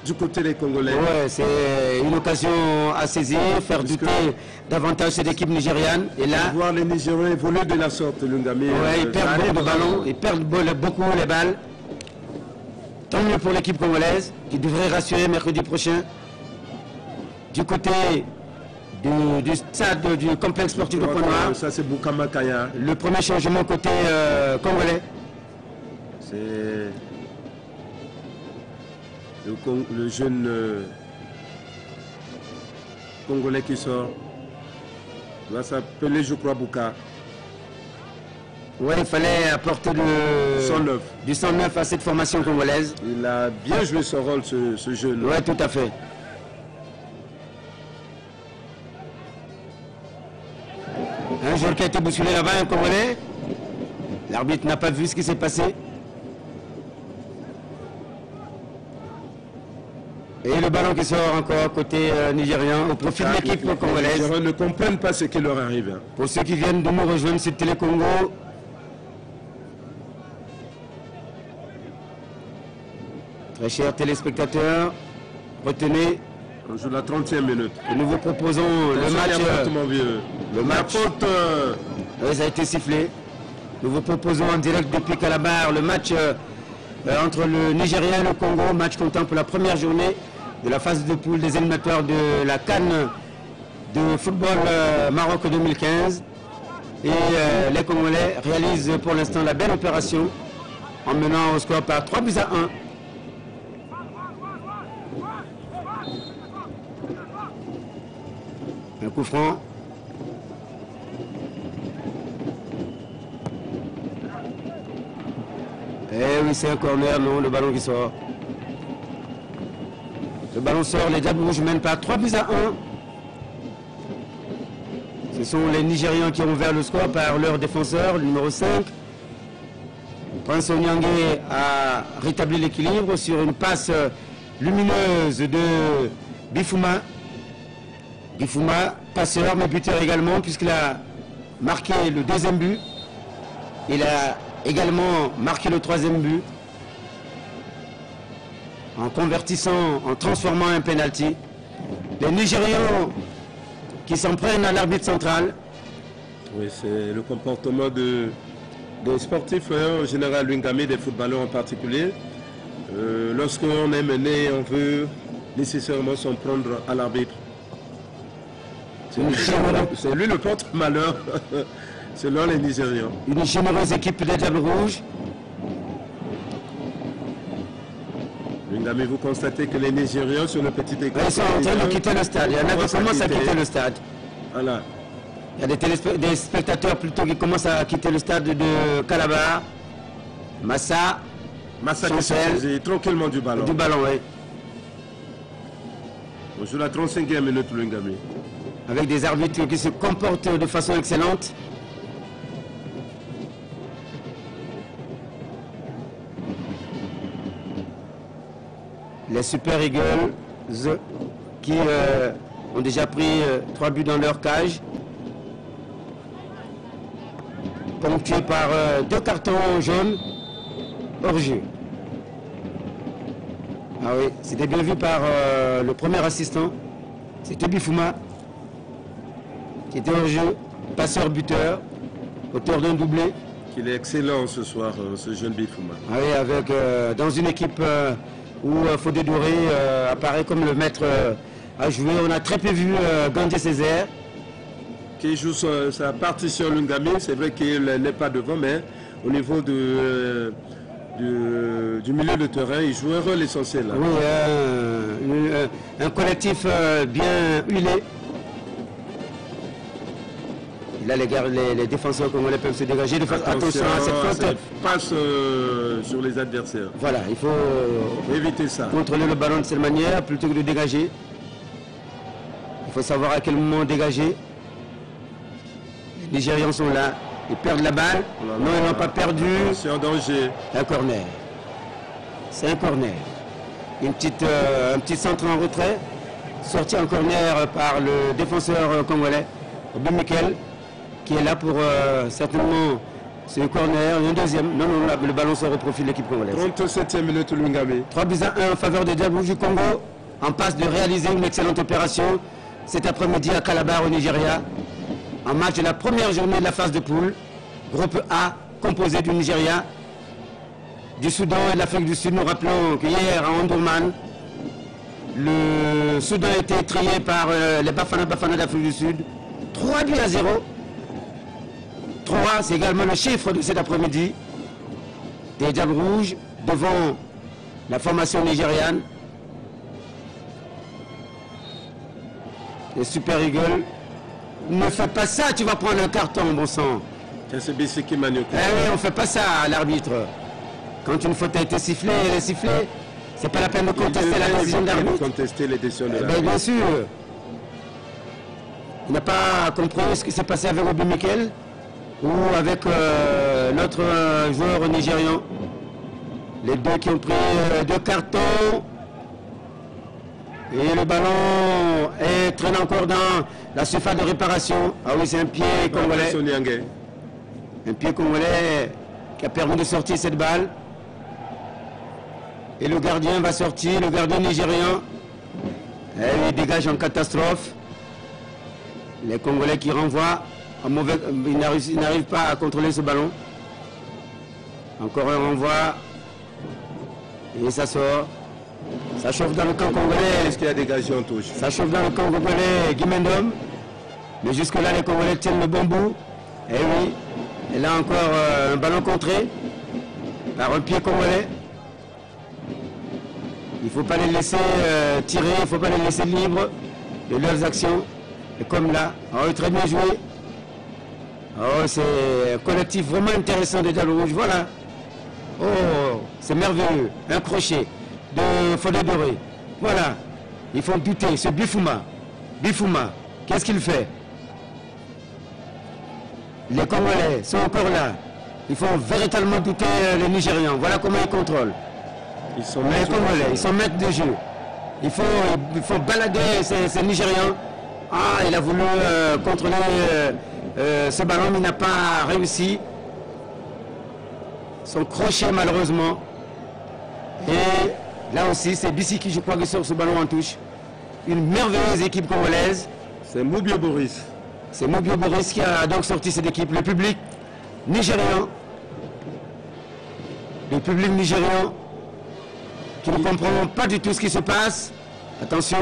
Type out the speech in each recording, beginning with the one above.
du côté des Congolais. Ouais, c'est une occasion à saisir, faire douter davantage cette équipe nigériane. Et là, voir les Nigériens évoluer de la sorte, Lungami. Ouais, ils perdent beaucoup de ballons, ils perdent beaucoup les balles. Tant mieux pour l'équipe congolaise, qui devrait rassurer mercredi prochain. Du côté du stade du complexe sportif de Pointe-Noire. Ça, c'est Boukama Kaya. Le premier changement côté congolais. C'est le jeune Congolais qui sort. Il va s'appeler, je crois, Bouka. Oui, il fallait apporter du 109 à cette formation congolaise. Il a bien joué son rôle, ce jeune. Oui, tout à fait. Un joueur qui a été bousculé là-bas, un Congolais. L'arbitre n'a pas vu ce qui s'est passé. Et le ballon qui sort encore côté nigérian au profit de l'équipe congolaise. Les Nigériens ne comprennent pas ce qui leur arrive. Pour ceux qui viennent de nous rejoindre sur Télé Congo, très chers téléspectateurs, retenez. On joue la 30e minute. Et nous vous proposons le match. Le match. Oui, ça a été sifflé. Nous vous proposons en direct depuis Calabar le match entre le Nigeria et le Congo, match comptant pour la première journée de la phase de poule des éliminatoires de la CAN de football Maroc 2015. Et les Congolais réalisent pour l'instant la belle opération en menant au score par 3-1. Un coup franc. Eh oui, c'est un corner, non, le ballon qui sort. Le ballon sort, les Diables Rouges mènent par 3-1. Ce sont les Nigérians qui ont ouvert le score par leur défenseur, le numéro 5. Prince Onyangue a rétabli l'équilibre sur une passe lumineuse de Bifouma. Bifouma, passeur, mais buteur également, puisqu'il a marqué le deuxième but. Il a également marqué le troisième but en convertissant, en transformant un penalty. Les Nigérians qui s'en prennent à l'arbitre central. Oui, c'est le comportement des sportifs en général, Lungami, des footballeurs en particulier. Lorsqu'on est mené, on veut nécessairement s'en prendre à l'arbitre. C'est lui le porte-malheur, selon les Nigérians. Une généreuse équipe des Diables Rouges. Lungami, vous constatez que les Nigérians sur le petit écran. Ils sont en train de quitter le stade. Il y en a qui commencent à quitter le stade. Voilà. Il y a des spectateurs plutôt qui commencent à quitter le stade de Calabar. Massa qui se tranquillement du ballon. Du ballon, oui. On joue la 35e minute, Lungami. Avec des arbitres qui se comportent de façon excellente. Les Super Eagles qui ont déjà pris 3 buts dans leur cage. Ponctués par 2 cartons jaunes hors jeu. Ah oui, c'était bien vu par le premier assistant. C'était Bifouma qui était hors jeu, passeur buteur, auteur d'un doublé. Il est excellent ce soir, ce jeune Bifouma. Ah oui, avec dans une équipe où Fodé Doré apparaît comme le maître à jouer. On a très peu vu Gandhi Césaire. Qui joue sa partition Lungami, c'est vrai qu'il n'est pas devant, mais au niveau du milieu de terrain, il joue un rôle essentiel. Là. Oui, un collectif bien huilé. Et là, les défenseurs congolais peuvent se dégager. Attention à cette faute. Passe sur les adversaires. Voilà, il faut éviter ça. Contrôler le ballon de cette manière plutôt que de dégager. Il faut savoir à quel moment dégager. Les Nigérians sont là. Ils perdent la balle. Non, ils n'ont pas perdu. C'est en danger. Un corner. C'est un corner. Un petit centre en retrait. Sorti en corner par le défenseur congolais, Obi Mikel, qui est là pour certainement C'est le corner, un deuxième. Non, non, le ballon sort au profil de l'équipe congolaise. 37e minute, Lungame. 3-1 en faveur des Diables Rouges du Congo. En passe de réaliser une excellente opération cet après-midi à Calabar au Nigeria. En match de la première journée de la phase de poule. Groupe A, composé du Nigeria, du Soudan et de l'Afrique du Sud. Nous rappelons qu'hier à Omdurman, le Soudan a été étrillé par les Bafana d'Afrique du Sud. 3-0. 3, c'est également le chiffre de cet après-midi des Diables Rouges devant la formation nigériane. Les Super Eagles. Ne fais pas ça, tu vas prendre un carton, bon sang. C'est Bissiki Manioka. Eh oui, on ne fait pas ça à l'arbitre. Quand une faute a été sifflée, elle est sifflée. C'est pas la peine de contester la décision de l'arbitre. Contester les décisions de Eh l'arbitre. bien sûr. Il n'a pas compris ce qui s'est passé avec Obi Mikel ou avec notre joueur nigérian. Les deux qui ont pris 2 cartons. Et le ballon traîne encore dans la surface de réparation. Ah oui, c'est un pied congolais. Un pied congolais qui a permis de sortir cette balle. Et le gardien va sortir, le gardien nigérian. Et il dégage en catastrophe. Les Congolais qui renvoient en mauvais. Ils n'arrivent pas à contrôler ce ballon. Encore un renvoi. Et ça sort. Ça chauffe dans le camp congolais. Est-ce qu'il y a dégagé en touche? Ça chauffe dans le camp congolais, Guimendom. Mais jusque-là, les Congolais tiennent le bon bout. Et oui. Et là encore, un ballon contré par un pied congolais. Il ne faut pas les laisser tirer, il ne faut pas les laisser libres de leurs actions. Et comme là, oh, très bien joué. Oh, c'est un collectif vraiment intéressant des Diables Rouges. Voilà. Oh, c'est merveilleux. Un crochet de Fodé Doré. Voilà. Ils font buter ce Bifouma. Bifouma, qu'est-ce qu'il fait? Les Congolais sont encore là. Ils font véritablement douter les Nigérians. Voilà comment ils contrôlent. Ils sont Les Congolais, ils sont maîtres de jeu. Il faut balader ces Nigérians. Ah, il a voulu contrôler ce ballon, mais il n'a pas réussi. Son crochet, malheureusement. Et là aussi, c'est Bissiki, je crois, qui sort ce ballon en touche. Une merveilleuse équipe congolaise. C'est Moubio Boris. C'est Moubio Boris qui a donc sorti cette équipe. Le public nigérian. Le public nigérian qui ne comprend pas du tout ce qui se passe. Attention.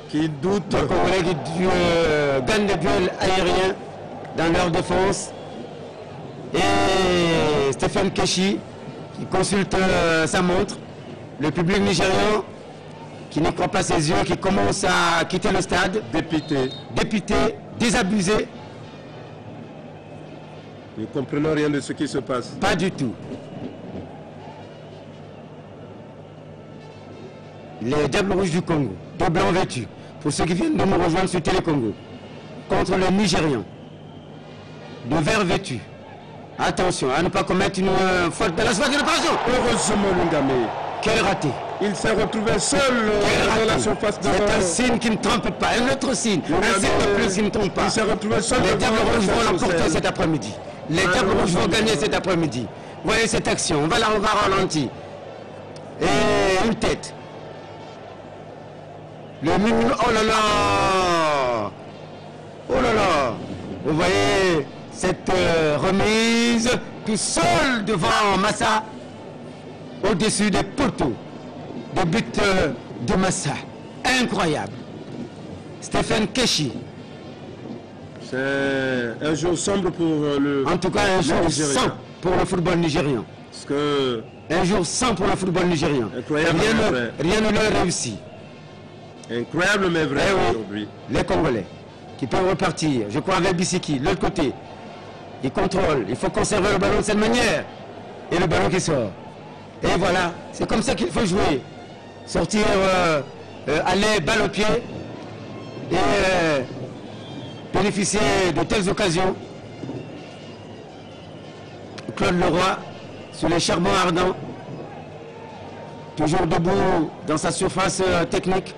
Qui doute. Les Congolais qui gagnent des duels aériens dans leur défense. Et Stéphane Keshi qui consulte sa montre. Le public nigérian qui ne croit pas ses yeux, qui commence à quitter le stade. Dépité, désabusé. Ne comprenons rien de ce qui se passe. Pas du tout. Les Diables Rouges du Congo, de blanc vêtus, pour ceux qui viennent de nous rejoindre sur Télécongo, contre les Nigérians, de vert vêtus. Attention à ne pas commettre une faute de la surface de réparation. Heureusement, Lungame. Quel raté. Il s'est retrouvé seul dans la surface de C'est un signe qui ne trompe pas. Un autre signe. Un signe de plus qui ne trompe pas. Il s'est retrouvé seul. Les Diables Rouges vont l'emporter cet après-midi. Les Diables Rouges vont gagner cet après-midi. Voyez cette action. On va la revoir ralentir. Et une tête. Le minimum. Oh là là. Oh là là. Vous voyez cette remise tout seul devant Massa. Au-dessus des poteaux. Des buts de Massa. Incroyable. Stéphane Keshi. C'est un jour sombre pour le. En tout cas, un jour sans pour le football nigérian. Parce que. Un jour sans pour le football nigérian. Incroyable, rien ne leur réussit. Incroyable mais vrai aujourd'hui. Les Congolais qui peuvent repartir. Je crois avec Bissiki, de l'autre côté. Ils contrôlent. Il faut conserver le ballon de cette manière. Et le ballon qui sort. Et voilà. C'est comme ça qu'il faut jouer. Sortir, aller balle au pied. Et bénéficier de telles occasions. Claude Leroy sur les charbons ardents. Toujours debout dans sa surface technique.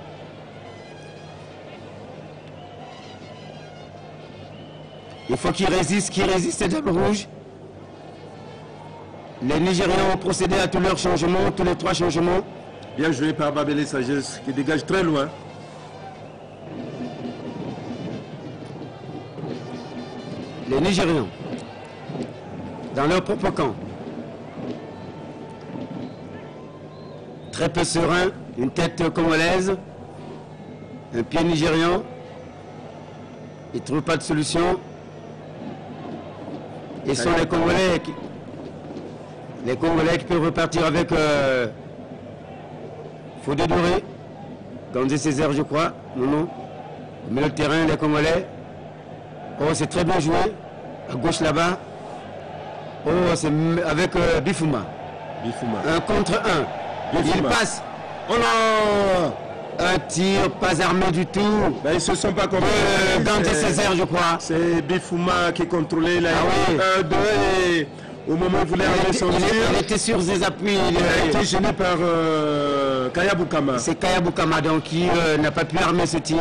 Il faut qu'il résiste les Diables Rouges. Les Nigérians ont procédé à tous leurs changements, tous les 3 changements. Bien joué par Babele Sagesse qui dégage très loin. Les Nigérians, dans leur propre camp, très peu serein, une tête congolaise, un pied nigérian. Ils ne trouvent pas de solution. Et ce sont les Congolais qui peuvent repartir avec Fodé Doré, Gandhi Césaire, je crois. Non. Mais le terrain, les Congolais. Oh, c'est très bien joué. À gauche là-bas. Oh, c'est avec Bifouma. Un contre un. Il passe. Oh non! Un tir, pas armé du tout. Ben, ils ne se sont pas compris. Gandhi Césaire, je crois. C'est Bifouma qui contrôlait la 1-2 et au moment où il voulait arrêter son tir. Il était sur ses appuis. Il a été gêné par Kaya Boukama. C'est Kaya Boukama donc qui n'a pas pu armer ce tir.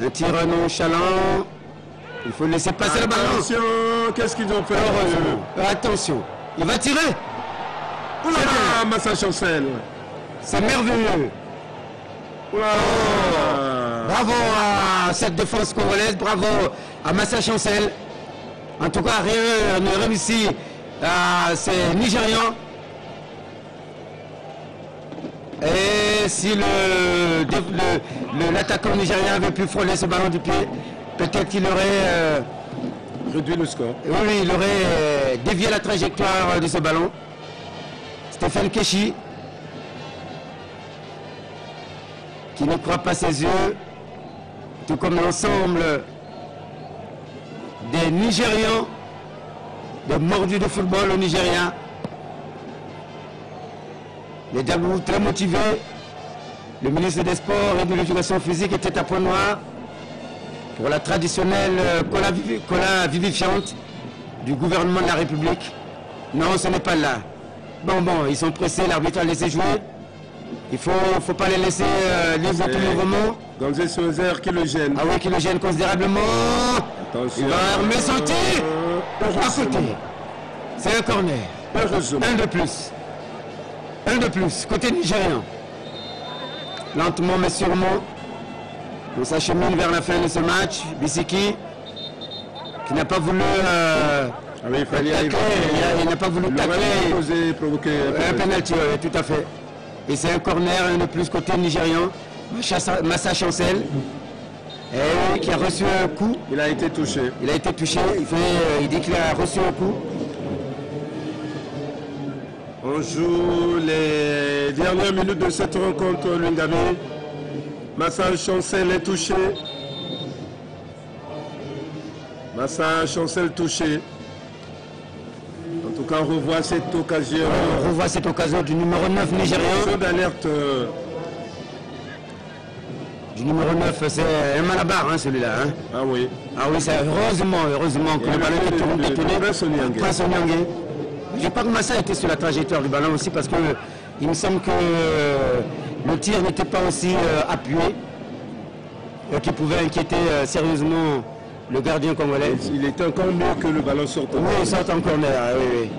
Un tir nonchalant. Il faut laisser passer le ballon. Attention, qu'est-ce qu'ils ont fait? Attention, il va tirer. Oula, Massa Chancel. C'est merveilleux. Bravo à cette défense congolaise, bravo à Massa Chancel. En tout cas, rien ne réussit à ces Nigérians. Et si l'attaquant nigérien avait pu frôler ce ballon du pied, peut-être qu'il aurait réduit le score. Oui, il aurait dévié la trajectoire de ce ballon. Stéphane Keshi, qui ne croit pas ses yeux, tout comme l'ensemble des Nigérians, des mordus de football au Nigeria. Les Diablous très motivés. Le ministre des Sports et de l'Éducation physique était à point noir pour la traditionnelle cola vivifiante du gouvernement de la République. Non, ce n'est pas là. Bon, ils sont pressés, l'arbitre a laissé jouer. Il ne faut pas les laisser libres tout mouvement. Gandhi Césaire qui le gêne. Ah oui, qui le gêne considérablement. Attention. Il va armer son tir. À côté. C'est un corner. Un de plus. Un de plus, côté nigérian. Lentement mais sûrement, on s'achemine vers la fin de ce match. Bissiki, qui n'a pas voulu il n'a pas voulu provoquer un penalty, tout à fait. Et c'est un corner, un de plus côté nigérian. Massa Chancel, qui a reçu un coup. Il a été touché. Il dit qu'il a reçu un coup. On joue les dernières minutes de cette rencontre, Lungami. Massa Chancel est touché. Massa Chancel touché. En tout cas, on revoit cette occasion. On revoit cette occasion du numéro 9 nigérian. D'alerte. Du numéro 9, c'est un Malabar, celui-là. Ah oui. Ah oui, c'est heureusement que le ballon est détourné. Prince Onyangé. Je crois que Massa était sur la trajectoire du ballon aussi parce que il me semble que le tir n'était pas aussi appuyé qui pouvait inquiéter sérieusement le gardien congolais. Il était encore mieux que le ballon sorte. Oui, il sort en corner, oui.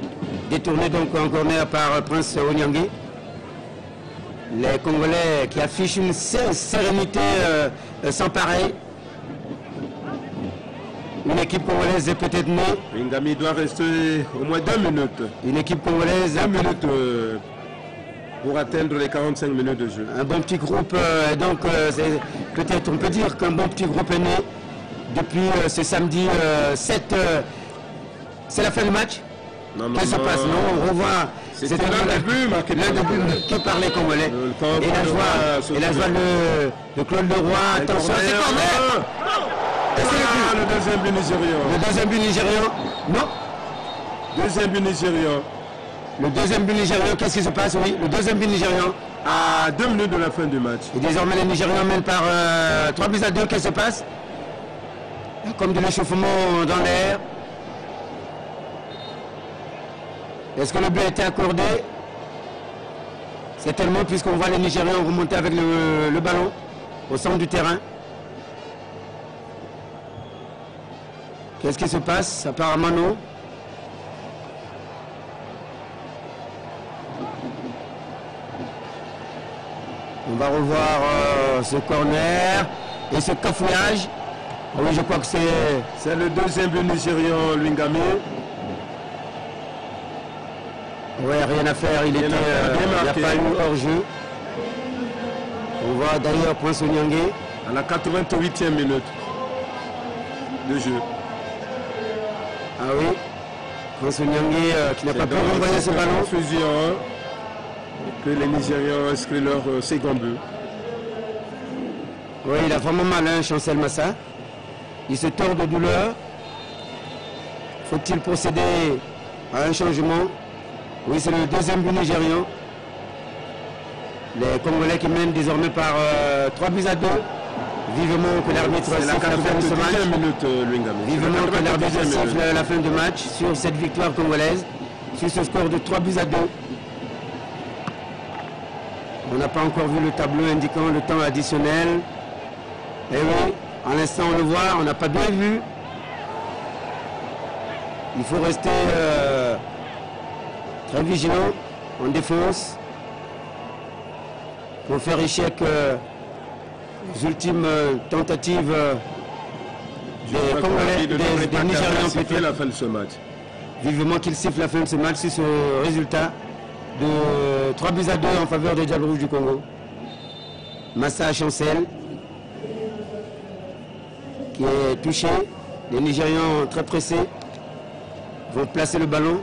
Détourné donc en corner par Prince Onyangé. Les Congolais qui affichent une sérénité sans pareil. Une équipe congolaise est peut-être née. Lungami doit rester au moins 2 minutes. Une équipe congolaise. 2 minutes pour atteindre les 45 minutes de jeu. Un bon petit groupe, donc peut-être on peut dire qu'un bon petit groupe est né depuis ce samedi 7. C'est la fin du match. Qu'est-ce qui se passe? Non, on revoit. C'était l'un des buts marqué par les Congolais. Et la joie de Claude Leroy. Attention, c'est corner. Le deuxième but nigérian. Le deuxième but nigérian. Non. Deuxième but nigérian. Le deuxième but nigérian, qu'est-ce qui se passe? Oui, le deuxième but nigérian. À 2 minutes de la fin du match. Et désormais les Nigérians mènent par 3-2. Qu'est-ce qui se passe? Comme de l'échauffement dans l'air. Est-ce que le but a été accordé? C'est tellement puisqu'on voit les Nigérians remonter avec le ballon au centre du terrain. Qu'est-ce qui se passe? Apparemment non. On va revoir ce corner et ce cafouillage. Oui, je crois que c'est... C'est le deuxième but nigérian, Lwingame. Oui, rien à faire, il n'y a pas eu hors-jeu. On voit d'ailleurs Prince Onyangé. À la 88e minute de jeu. Ah oui, Prince Onyangé qui n'a pas pu renvoyer ce ballon. Confusion, que les Nigérians ont inscrit leur second but. Oui, il a vraiment mal, hein, Chancel Massa. Il se tord de douleur. Faut-il procéder à un changement? Oui, c'est le deuxième but nigérian. Les Congolais qui mènent désormais par 3 buts à 2. Vivement que l'arbitre siffle la fin de ce match. Vivement que l'arbitre siffle la fin de match sur cette victoire congolaise. Sur ce score de 3 buts à 2. On n'a pas encore vu le tableau indiquant le temps additionnel. Et oui, à l'instant on le voit, on n'a pas bien vu. Il faut rester très vigilant en défense pour faire échec les ultimes tentatives des Congolais, des Nigérians peut-être. La fin de ce match. Vivement qu'il siffle la fin de ce match sur ce résultat de 3 buts à 2 en faveur des Diables Rouges du Congo. Massa Chancel qui est touché. Les Nigérians très pressés vont placer le ballon.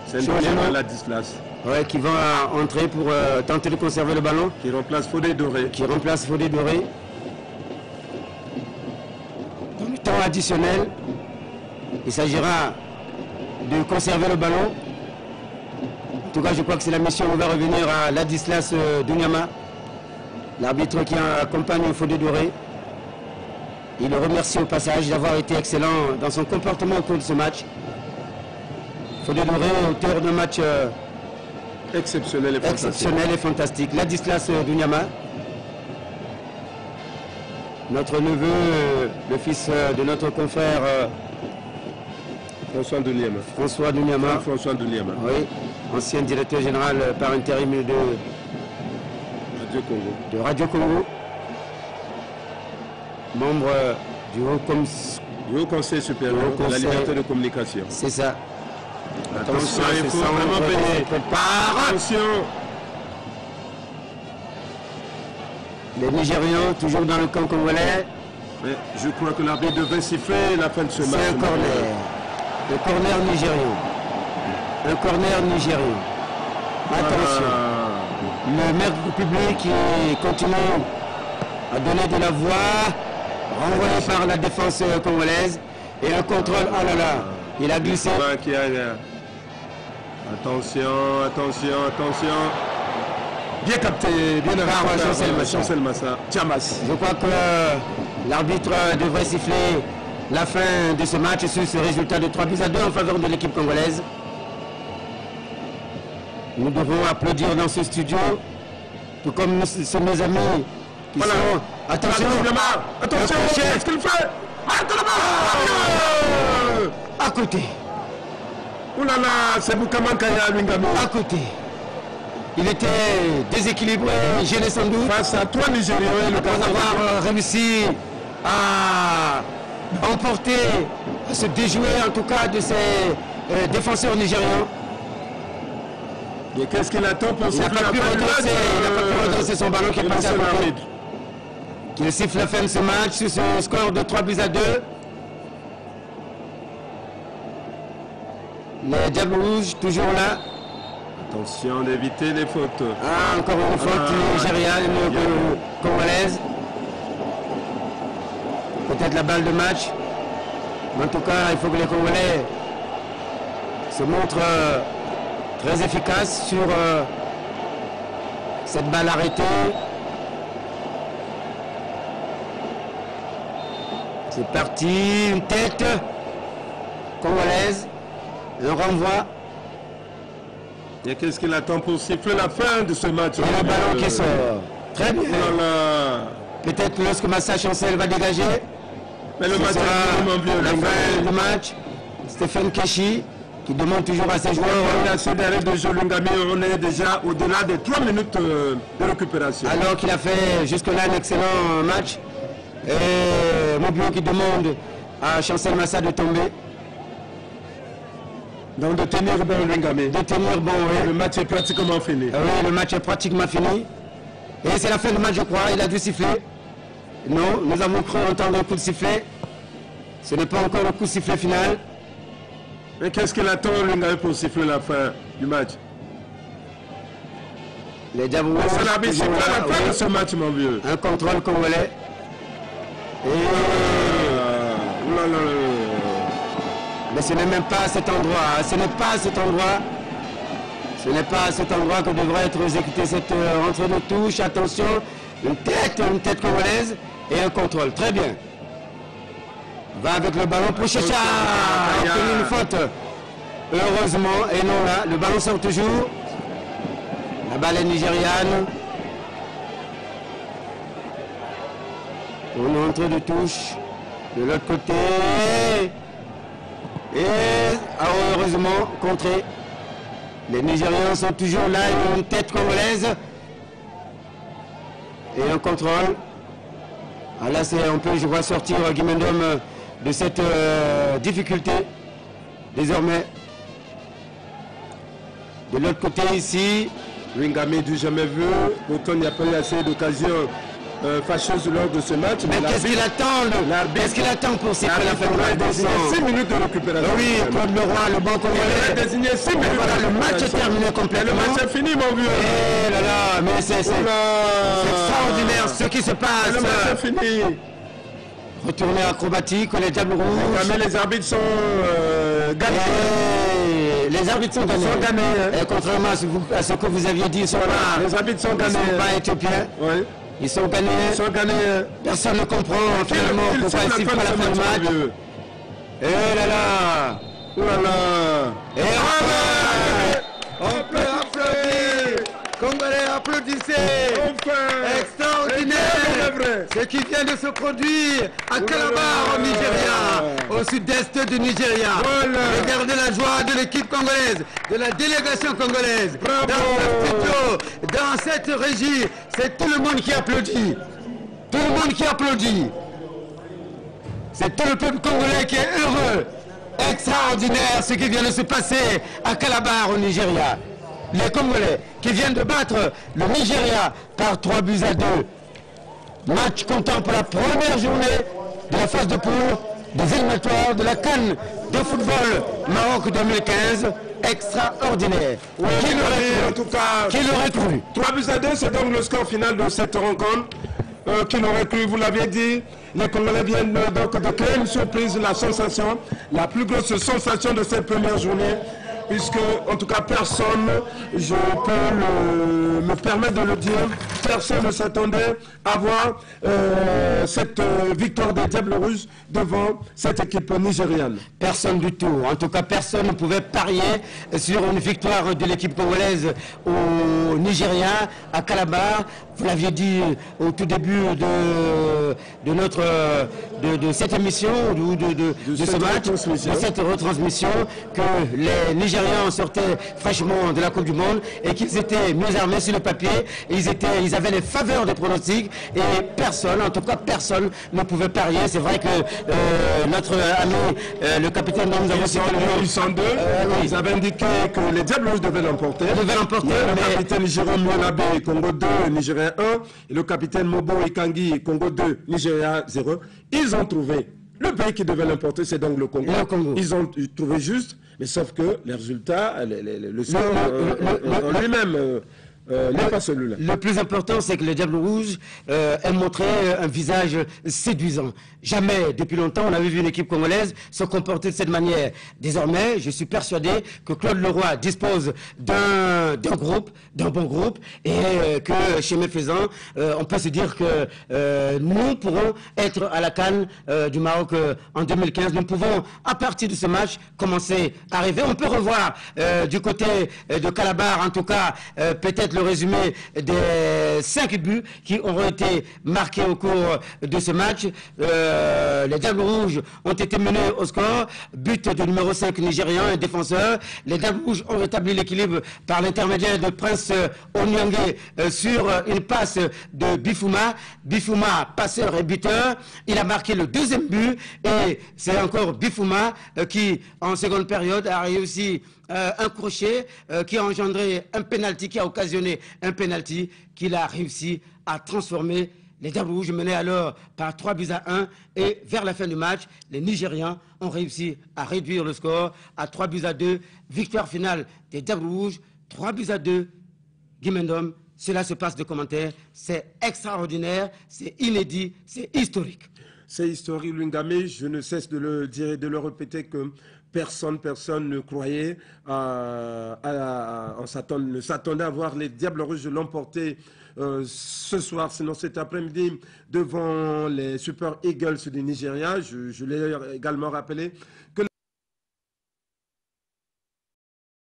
C'est un Ladislas. Ouais, qui va entrer pour tenter de conserver le ballon. Qui remplace Fodé Doré. Qui remplace Fodé Doré. Dans le temps additionnel, il s'agira de conserver le ballon. En tout cas, je crois que c'est la mission. On va revenir à Ladislas Dunyama, l'arbitre qui accompagne Fodé Doré. Il le remercie au passage d'avoir été excellent dans son comportement au cours de ce match. Fodé Doré, auteur d'un match exceptionnel et fantastique. Ladislas Dunyama, notre neveu, le fils de notre confrère François Dunyama. François Dunyama. François Dunyama. Oui, ancien directeur général par intérim de Radio Congo. De Radio Congo. Membre du Haut Conseil supérieur de la liberté de communication. C'est ça. Attention, il faut vraiment payer. Attention. Les Nigérians, toujours dans le camp congolais. Mais je crois que l'arbitre devrait siffler la fin de ce match. C'est un corner. Le corner nigérian. Un corner nigérian. Attention. Le maire du public qui continue à donner de la voix. Renvoyé par la défense congolaise. Et un contrôle. Oh là là. Il a glissé. Attention, attention, attention. Bien capté, bien par Chancel Massa. Tiamas. Je crois que l'arbitre devrait siffler la fin de ce match sur ce résultat de 3 buts à 2 en faveur de l'équipe congolaise. Nous devons applaudir dans ce studio, tout comme nos amis qui sont... Attention, attention, qu'est-ce qu'il fait? À côté. Ouh là là, c'est Boukamankaya Lwingame. À côté. Il était déséquilibré, gêné sans doute. Face à 3 Nigériens, après avoir réussi à emporter, à se déjouer en tout cas de ses défenseurs nigérians. Et qu'est-ce qu'il attend pour Il n'a pas pu redresser son ballon qui est passé à côté. Qu'il siffle la fin de ce match sur ce score de 3 buts à 2. Les Diables Rouges toujours là. Attention d'éviter les fautes. Ah, encore une faute nigériane, congolaise. Peut-être la balle de match. Mais en tout cas, il faut que les Congolais se montrent très efficaces sur cette balle arrêtée. C'est parti, une tête congolaise, un renvoi. Et qu'est-ce qu'il attend pour siffler la fin de ce match? Et le ballon qui sort. Très bien. Voilà. Peut-être lorsque Massa Chancel va dégager. Mais le match est vraiment bien. La fin du match. Stéphane Keshi qui demande toujours à ses joueurs. La CDRF de Jolungami, on est déjà au-delà des 3 minutes de récupération. Alors qu'il a fait jusque-là un excellent match. Et Mobio qui demande à Chancel Massa de tomber. Donc de tenir bon Lungami. De tenir bon, oui. Le match est pratiquement fini. Oui, le match est pratiquement fini. Et c'est la fin du match, je crois. Il a dû siffler. Non, nous avons cru entendre un coup de sifflet. Ce n'est pas encore le coup de sifflet final. Mais qu'est-ce qu'il attend Lungami pour siffler la fin du match? Les Diables Rouges. C'est l'arbitre siffle à la fin de ce match, mon vieux. Un contrôle congolais. Et... Mais ce n'est même pas à cet endroit. Ce n'est pas à cet endroit. Ce n'est pas à cet endroit que devrait être exécutée cette rentrée de touche. Attention, une tête congolaise et un contrôle. Très bien. Va avec le ballon pour Chacha. Une faute. Heureusement, et non là, le ballon sort toujours. La balle est nigériane. Une entrée de touche. De l'autre côté. Et heureusement, contré. Les Nigérians sont toujours là, ils ont une tête congolaise. Et un contrôle. Ah là, on peut, je vois, sortir Guimendom de cette difficulté. Désormais. De l'autre côté, ici. Lungami du jamais vu. Autant il n'y a pas eu assez d'occasions fâcheuses lors de ce match. Mais qu'est-ce qu'il attend? Qu'est-ce qu'il attend pour siffler la fin de match? 6 minutes de récupération. Oui, Claude Leroy, le banc congolais. Il a désigné 6 minutes. Voilà, le match est terminé complètement. Le match est fini, mon vieux. Eh là là, mais c'est extraordinaire ce qui se passe. Le match est fini. Retournée acrobatique, les Diables Rouges. Mais les arbitres sont gagnés. Les arbitres sont gagnés. Et contrairement à ce que vous aviez dit, ils sont là. Les arbitres sont gagnés. Ils ne sont pas éthiopiens. Oui. Ils sont gagnés. Ils sont gagnés. Personne ne comprend finalement pourquoi ils sifflent pas la fin du match. Et là là. Oh là là. Et on peut applaudir. Congolais, applaudissez. Extraordinaire. Ce qui vient de se produire à Calabar, au Nigeria, au sud-est du Nigeria. Regardez la joie de l'équipe congolaise, de la délégation congolaise. Dans ce studio, dans cette régie, c'est tout le monde qui applaudit. Tout le monde qui applaudit. C'est tout le peuple congolais qui est heureux. Extraordinaire ce qui vient de se passer à Calabar, au Nigeria. Les Congolais qui viennent de battre le Nigeria par 3-2. Match comptant pour la première journée de la phase de poule des éliminatoires de la CAN de football Maroc 2015. Extraordinaire. Oui, qui l'aurait cru? 3-2, c'est donc le score final de cette rencontre. Qui l'aurait cru, vous l'aviez dit, les Congolais viennent donc de créer une surprise, la sensation, la plus grosse sensation de cette première journée. Puisque, en tout cas, personne, je peux me permettre de le dire, personne ne s'attendait à voir cette victoire des Diables Rouges devant cette équipe nigériane. Personne du tout. En tout cas, personne ne pouvait parier sur une victoire de l'équipe congolaise au Nigeria, à Calabar. Vous l'aviez dit au tout début de cette émission, ou de ce match, de cette retransmission, que les Nigérians sortaient fraîchement de la Coupe du Monde et qu'ils étaient mieux armés sur le papier. Ils avaient les faveurs des pronostics et personne, en tout cas personne, ne pouvait parier. C'est vrai que notre ami, le capitaine dont nous avons cité le nom, 802, ils avaient indiqué que les Diables Rouges devaient l'emporter. Le capitaine Jérôme Mwanabe, Congo 2, Nigeria 1, et le capitaine Mobo Ikangi, Congo 2, Nigeria 0. Ils ont trouvé le pays qui devait l'emporter, c'est donc le Congo. Ils ont trouvé juste, mais sauf que les résultats, le score en lui-même n'est pas celui-là. Le plus important, c'est que les Diables Rouges aient montré un visage séduisant. Jamais, depuis longtemps, on avait vu une équipe congolaise se comporter de cette manière. Désormais, je suis persuadé que Claude Leroy dispose d'un bon groupe, et que, chemin faisant, on peut se dire que nous pourrons être à la CAN du Maroc en 2015. Nous pouvons, à partir de ce match, commencer à rêver. On peut revoir du côté de Calabar, en tout cas, peut-être le résumé des 5 buts qui auront été marqués au cours de ce match. Les Diables Rouges ont été menés au score. But du numéro 5 nigérian, un défenseur. Les Diables Rouges ont rétabli l'équilibre par l'intermédiaire de Prince Onyangue sur une passe de Bifouma. Bifouma, passeur et buteur. Il a marqué le deuxième but et c'est encore Bifouma qui, en seconde période, a réussi un crochet qui a engendré un penalty, qui a occasionné un penalty qu'il a réussi à transformer. Les Diables Rouges menaient alors par 3-1 et vers la fin du match, les Nigérians ont réussi à réduire le score à 3-2. Victoire finale des Diables Rouges, 3-2. Guimendom, cela se passe de commentaires, c'est extraordinaire, c'est inédit, c'est historique. C'est historique, Lwingame, je ne cesse de le dire et de le répéter que personne ne croyait, ne s'attendait à voir les Diables Rouges l'emporter ce soir, sinon cet après-midi, devant les Super Eagles du Nigeria. Je l'ai également rappelé que